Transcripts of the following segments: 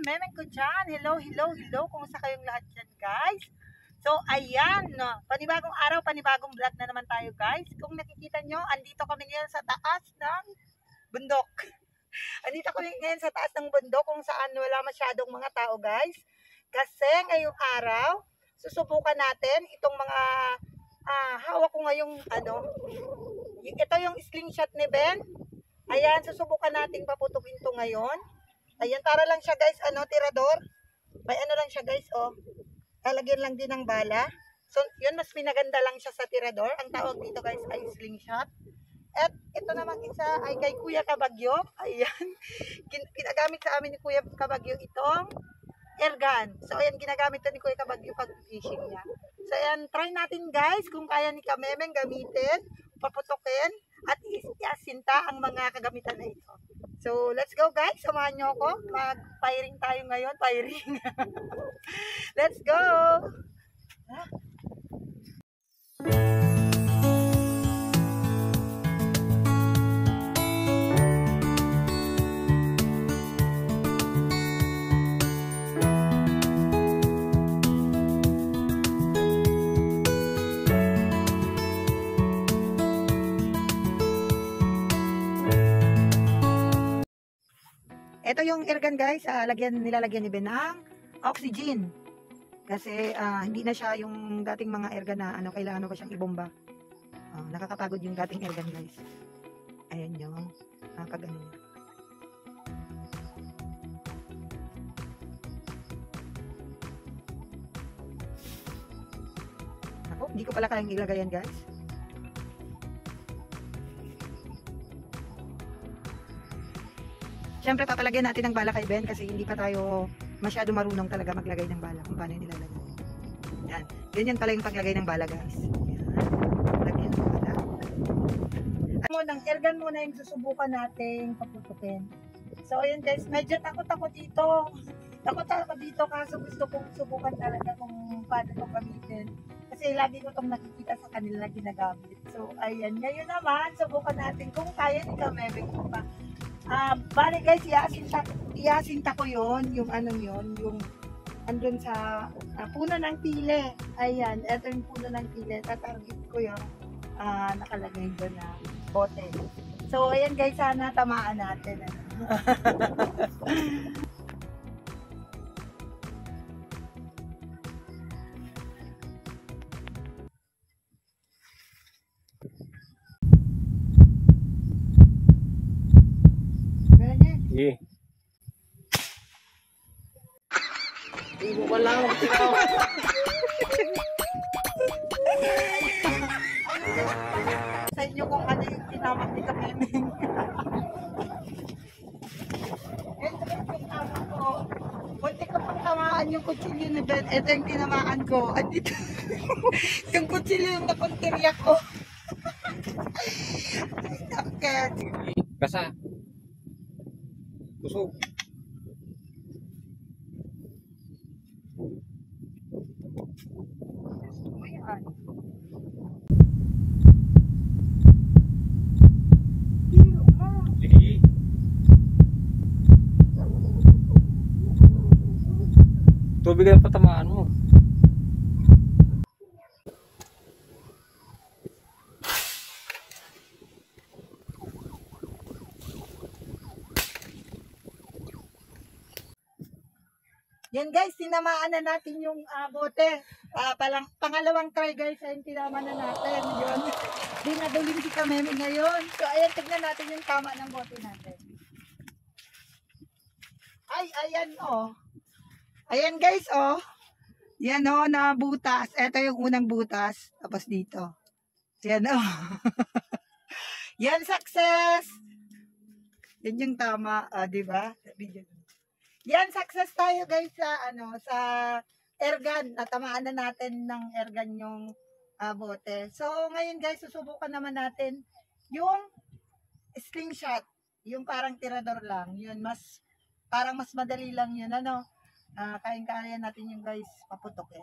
Memeng ko dyan. Hello, hello, hello. Kumusta kayong lahat dyan, guys? So, ayan. No, panibagong araw, panibagong vlog na naman tayo, guys. Kung nakikita nyo, andito kami ngayon sa taas ng bundok. Andito kami ngayon sa taas ng bundok kung saan wala masyadong mga tao, guys. Kasi ngayong araw, susubukan natin itong mga hawak ko ngayong ito yung slingshot ni Ben. Ayan, susubukan natin paputukin to ngayon. Ayan, para lang siya guys, tirador. May lang siya guys, lalagyan lang din ng bala. So, yun, mas pinaganda lang siya sa tirador. Ang tawag dito guys ay slingshot. At ito naman isa ay kay Kuya Kabagyo. Ayan, ginagamit sa amin ni Kuya Kabagyo itong airgun. So, ayan, ginagamit to ni Kuya Kabagyo pag fishing niya. So, ayan, try natin guys kung kaya ni Kamemeng gamitin, paputukin, at iasinta ang mga kagamitan na ito. So, let's go guys. Samahan nyo ako. Mag-firing tayo ngayon. Firing. Let's go! Ito yung airgun guys, nilalagyan ni Ben ng oxygen. Kasi hindi na siya yung dating mga airgun na kailangan pa siyang ibomba. Nakakapagod yung dating airgun guys. Ayan yung kagano niya. Ako, hindi ko pala kayang ilagay yan guys. Siyempre, papalagyan natin ng bala kay Ben kasi hindi pa tayo masyado marunong talaga maglagay ng bala kung paano nilalagay. Yan. Ganyan pala yung paglagay ng bala, guys. Yan. Lagyan ng bala. At airgun muna yung susubukan natin paputukin. So, ayan guys, medyo takot ako dito. Takot ako dito kaso gusto kong subukan talaga kung paano ito gamitin. Kasi lagi ko itong nakikita sa kanila na ginagamit. So, ayan. Ngayon naman, subukan natin kung kaya ni Kamemeng ko pa. Bali guys, iasinta ko yun, yung yung andun sa puno ng pili. Ayan, eto yung puno ng pili. Tatarget ko yung nakalagay doon na bote. So, ayan guys, sana tamaan natin. Sige. Ibo ko lang. Sa inyo kung ano yung tinamak ni Kamemeng. Ito yung tama ko. Bunti ko pang tamaan yung kutsilyo ni Ben. Ito yung tinamaan ko. At ito yung kutsilyo yung nakontirya ko. Okay. Basa. Kusog. Ayan. Sige. Tubig ang patamaan mo. Yan guys, tinamaan na natin yung bote. Pangalawang try guys, ayun tinamaan na natin. Yun. Dinaduling si Kamemeng ngayon. So ayan, tignan natin yung tama ng bote natin. Ay, ayan Ayan guys Yan na butas. Ito yung unang butas. Tapos dito. Yan Yan, success! Yan yung tama, diba? Yan, success tayo guys sa airgun. Natamaan na natin ng airgun yung bote. So, ngayon guys, susubukan naman natin yung slingshot. Yung parang tirador lang. Yun, parang mas madali lang yun, kaya natin yung guys paputokin.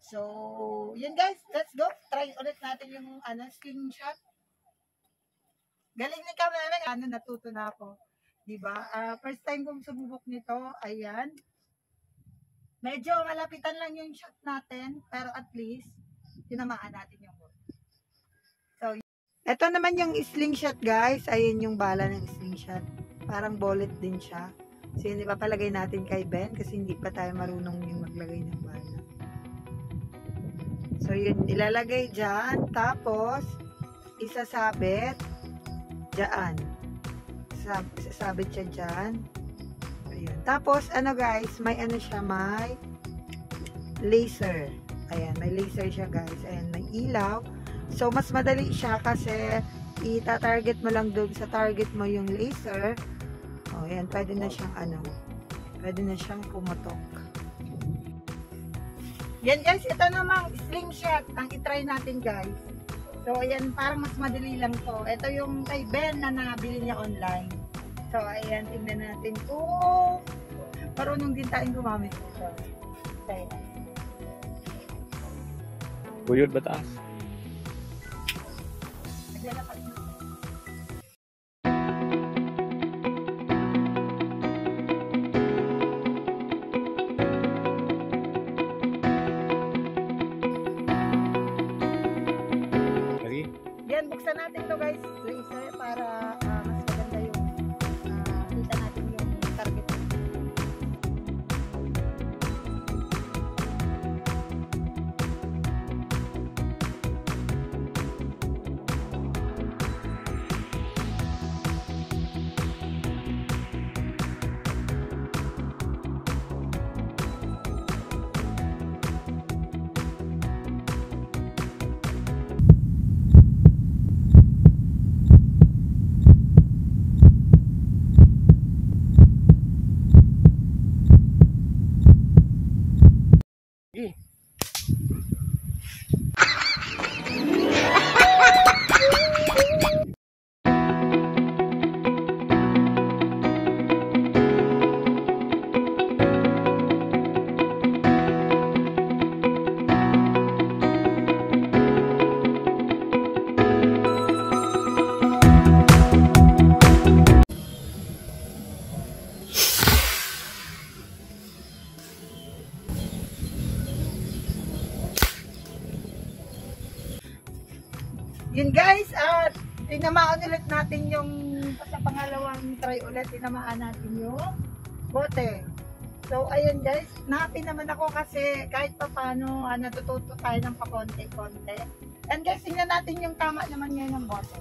So, yun guys, let's go. Try ulit natin yung slingshot. Galing ni Kamemeng, natuto na ako. Diba? First time kong sumubok nito. Ayan. Medyo malapitan lang yung shot natin. Pero at least, tinamaan natin yung ball. So, ito naman yung slingshot guys. Ayun yung bala ng slingshot. Parang bullet din siya. So, yun ipapalagay natin kay Ben kasi hindi pa tayo marunong yung maglagay ng bala. So, yun ilalagay dyan. Tapos, isasabit dyan. Isasabit siya dyan. Ayan. Tapos, ano guys, may ano siya, may laser. Ayan, may laser siya guys. Ayan, may ilaw. So, mas madali siya kasi ita-target mo lang doon sa target mo yung laser. O, ayan, pwede na siyang ano, pwede na siyang pumutok. Yan guys, ito namang slingshot ang itry natin guys. So, ayan, parang mas madali lang to. Ito yung kay Ben na nabili niya online. So, ayan, tingnan natin kung marunong din tayong gumamit ito. Okay. Buyod bataas. Naglalakad na. Lagi. Yan, buksan natin to guys, laser, para mas maganda yung kita natin yung target. Lagi. Yun guys, at tinamaan ulit natin yung sa pangalawang try ulit, tinamaan natin yung bote. So ayun guys, napi naman ako kasi kahit pa paano natututo tayo ng pakonti-konti. And guys, tingnan natin yung tama naman ngayon ng bote.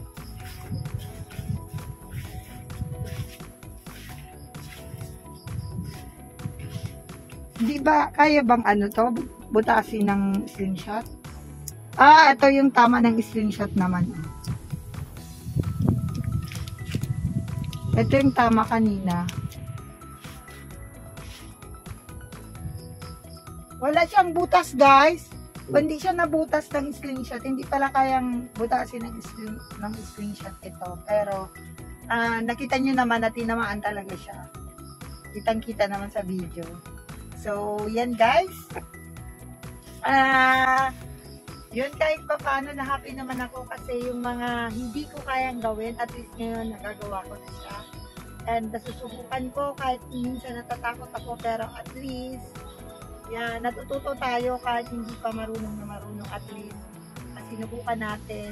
Di ba, kaya bang ano to, butasin ng slingshot? Ito yung tama ng slingshot naman. Ito yung tama kanina. Wala siyang butas guys. Hindi siya nabutas ng slingshot. Hindi pala kayang butasin ng slingshot ito. Pero, nakita nyo naman na tinamaan talaga siya. Kitang-kita naman sa video. So, yan guys. Yun, kahit pa paano na happy naman ako kasi yung mga hindi ko kayang gawin, at least ngayon nagagawa ko na siya. And nasusubukan ko kahit minsan natatakot ako, pero at least yan, natututo tayo kahit hindi pa marunong na marunong, at least sinubukan natin.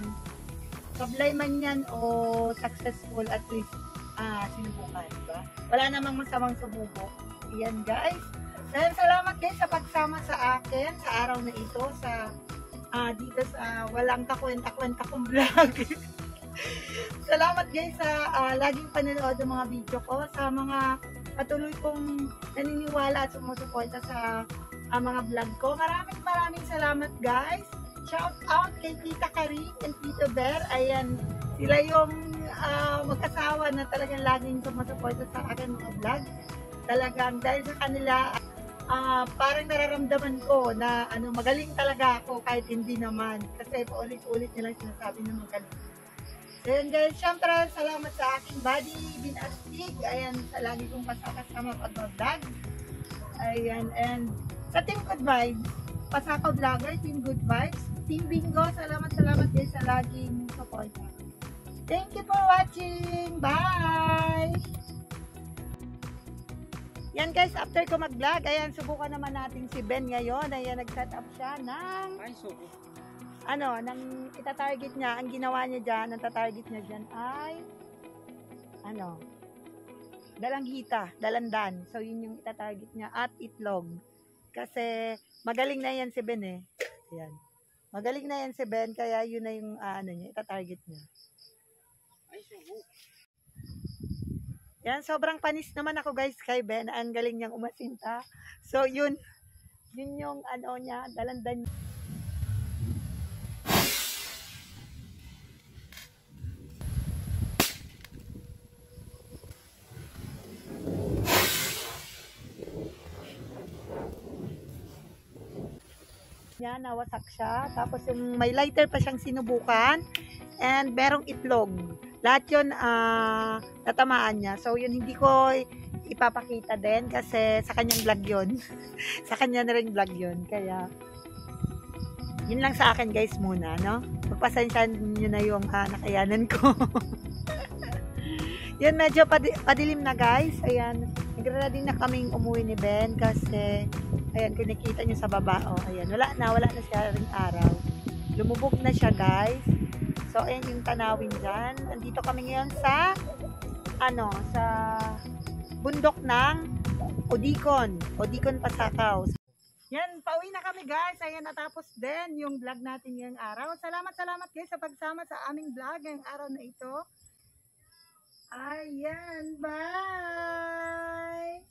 Sablay man yan o successful, at least sinubukan, diba? Wala namang masamang sububok. Yan guys. Then, salamat guys sa pagsama sa akin sa araw na ito, sa dito sa walang kakwenta-kwenta kong vlog. Salamat guys sa laging panonood ng mga video ko, sa mga patuloy kong naniniwala at sumusuporta sa mga vlog ko. Maraming salamat guys. Shout out kay Tita Karin and Tito Bear. Ayan, sila yung mag-asawa na talagang laging sumusuporta sa akin mga vlog. Talagang dahil sa kanila, parang nararamdaman ko na magaling talaga ako kahit hindi naman. Kasi paulit-ulit nila sinasabi na magaling. So yun guys, syempre salamat sa aking buddy, Binastig. Ayan, sa lagi kong kasama pag-vlog. Ayan, and sa Team Good Vibes, Pasakaw Vlogger, Team Good Vibes, Team Bingo, salamat guys sa laging support. Thank you for watching. Bye! Yan guys, after ko mag-vlog, ayan, subukan naman natin si Ben ngayon. Ayan, nag-set up siya ng, ng itatarget niya. Ang ginawa niya dyan, ang tatarget niya dyan ay, dalanghita, dalandan. So, yun yung itatarget niya at itlog. Kasi, magaling na yan si Ben eh. Ayan. Magaling na yan si Ben, kaya yun na yung, itatarget niya. Yan, sobrang panis naman ako guys kay Ben. Ang galing niyang umasinta. So, yun yung niya, dalandan. Yan, nawasak siya. Tapos yung may lighter pa siyang sinubukan. And merong itlog. Lahat yun, natamaan niya. So, yun hindi ko ipapakita din kasi sa kanyang vlog yun. Sa kanya na rin vlog yun. Kaya, yun lang sa akin guys muna, no? Pagpasensyahan nyo na yung nakayanan ko. Yun, medyo padilim na guys. Ayan, nag-ready na kaming umuwi ni Ben kasi, ayan, kung nakita nyo sa baba, ayan, wala na siya ring araw. Lumubog na siya guys. So, ayan yung tanawin dyan. Andito kami ngayon sa, sa bundok ng Odicon, Pasakaw. Yan, pauwi na kami guys. Ayan, natapos din yung vlog natin ngayong araw. Salamat guys sa pagsama sa aming vlog ngayong araw na ito. Ayan, bye!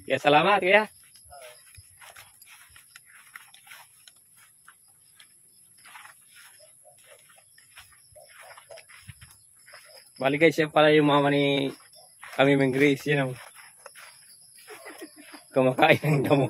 Ya, salamat ya. Bali guys, yan pala yung mama ni kami Meng Grace, yun ang kumakain ng damo.